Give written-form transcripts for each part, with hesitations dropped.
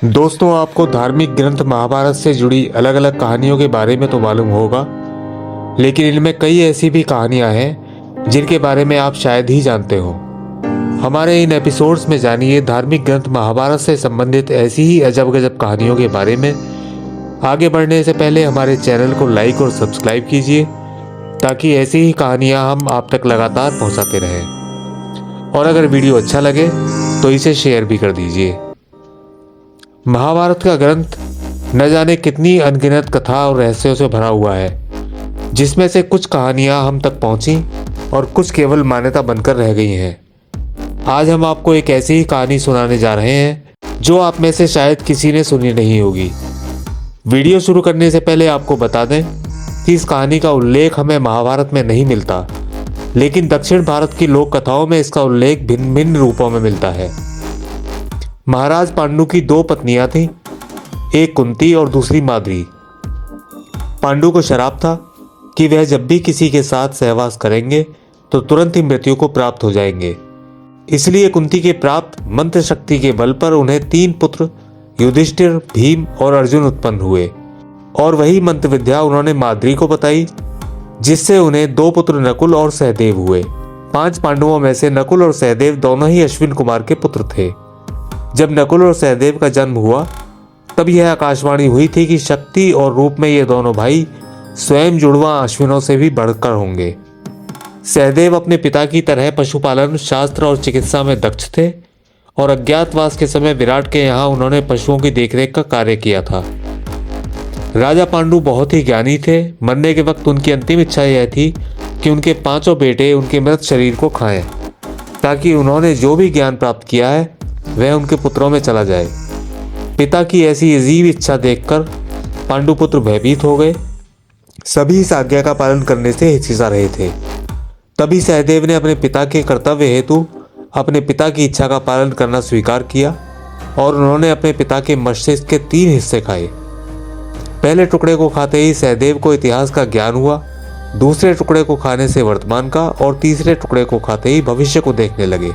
दोस्तों, आपको धार्मिक ग्रंथ महाभारत से जुड़ी अलग अलग कहानियों के बारे में तो मालूम होगा, लेकिन इनमें कई ऐसी भी कहानियां हैं जिनके बारे में आप शायद ही जानते हो। हमारे इन एपिसोड्स में जानिए धार्मिक ग्रंथ महाभारत से संबंधित ऐसी ही अजब गजब कहानियों के बारे में। आगे बढ़ने से पहले हमारे चैनल को लाइक और सब्सक्राइब कीजिए ताकि ऐसी ही कहानियां हम आप तक लगातार पहुंचाते रहें। और अगर वीडियो अच्छा लगे तो इसे शेयर भी कर दीजिए। महाभारत का ग्रंथ न जाने कितनी अनगिनत कथा और रहस्यों से भरा हुआ है, जिसमें से कुछ कहानियां हम तक पहुंची और कुछ केवल मान्यता बनकर रह गई हैं। आज हम आपको एक ऐसी ही कहानी सुनाने जा रहे हैं जो आप में से शायद किसी ने सुनी नहीं होगी। वीडियो शुरू करने से पहले आपको बता दें कि इस कहानी का उल्लेख हमें महाभारत में नहीं मिलता, लेकिन दक्षिण भारत की लोक कथाओं में इसका उल्लेख भिन्न भिन्न रूपों में मिलता है। महाराज पांडु की दो पत्नियां थीं, एक कुंती और दूसरी माद्री। पांडु को शराप था कि वह जब भी किसी के साथ सहवास करेंगे तो तुरंत ही मृत्यु को प्राप्त हो जाएंगे। इसलिए कुंती के प्राप्त मंत्र शक्ति के बल पर उन्हें 3 पुत्र युधिष्ठिर, भीम और अर्जुन उत्पन्न हुए, और वही मंत्र विद्या उन्होंने माद्री को बताई, जिससे उन्हें 2 पुत्र नकुल और सहदेव हुए। 5 पांडवों में से नकुल और सहदेव दोनों ही अश्विन कुमार के पुत्र थे। जब नकुल और सहदेव का जन्म हुआ तब यह आकाशवाणी हुई थी कि शक्ति और रूप में ये दोनों भाई स्वयं जुड़वा अश्विनों से भी बढ़कर होंगे। सहदेव अपने पिता की तरह पशुपालन, शास्त्र और चिकित्सा में दक्ष थे, और अज्ञातवास के समय विराट के यहाँ उन्होंने पशुओं की देखरेख का कार्य किया था। राजा पांडु बहुत ही ज्ञानी थे। मरने के वक्त उनकी अंतिम इच्छा यह थी कि उनके 5 बेटे उनके मृत शरीर को खाएं, ताकि उन्होंने जो भी ज्ञान प्राप्त किया है वह उनके पुत्रों में चला जाए। पिता की ऐसी अजीब इच्छा देखकर पांडुपुत्र भयभीत हो गए। सभी इस आज्ञा का पालन करने से हिचकिचा रहे थे। तभी सहदेव ने अपने पिता के कर्तव्य हेतु अपने पिता की इच्छा का पालन करना स्वीकार किया, और उन्होंने अपने पिता के मस्तिष्क के 3 हिस्से खाए। पहले टुकड़े को खाते ही सहदेव को इतिहास का ज्ञान हुआ, दूसरे टुकड़े को खाने से वर्तमान का, और तीसरे टुकड़े को खाते ही भविष्य को देखने लगे।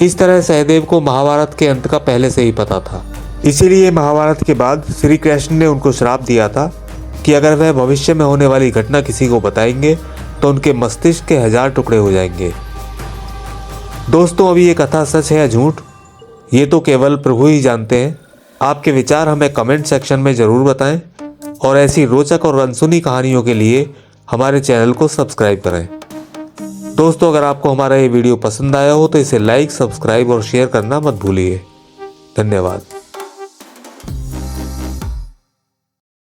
इस तरह सहदेव को महाभारत के अंत का पहले से ही पता था। इसीलिए महाभारत के बाद श्री कृष्ण ने उनको श्राप दिया था कि अगर वह भविष्य में होने वाली घटना किसी को बताएंगे तो उनके मस्तिष्क के 1000 टुकड़े हो जाएंगे। दोस्तों, अभी ये कथा सच है या झूठ, ये तो केवल प्रभु ही जानते हैं। आपके विचार हमें कमेंट सेक्शन में ज़रूर बताएं, और ऐसी रोचक और अनसुनी कहानियों के लिए हमारे चैनल को सब्सक्राइब करें। दोस्तों, अगर आपको हमारा ये वीडियो पसंद आया हो तो इसे लाइक, सब्सक्राइब और शेयर करना मत भूलिए। धन्यवाद।